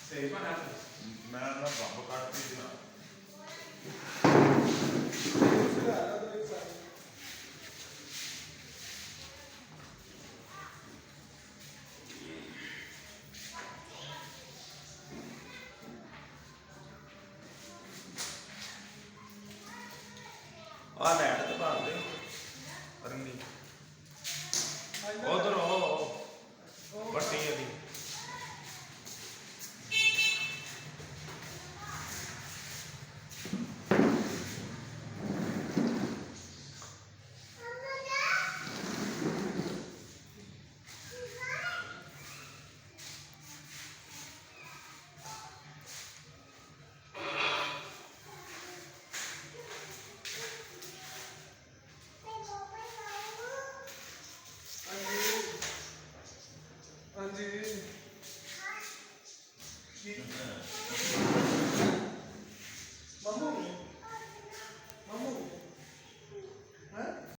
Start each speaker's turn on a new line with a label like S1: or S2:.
S1: ਸਹੀ ਬਣਾ
S2: ਮੈਂ ਨਾ ਬੰਬ ਕੱਟਦੀ ਸੀ ਨਾ ਆ ਲੈਟ ਤੇ ਬਾਹਰ ਦੇ ਰੰਗੀ ਉਧਰ ਉਹ ਵੱਟੀ ਇਹਦੀ
S1: ਹਾਂਜੀ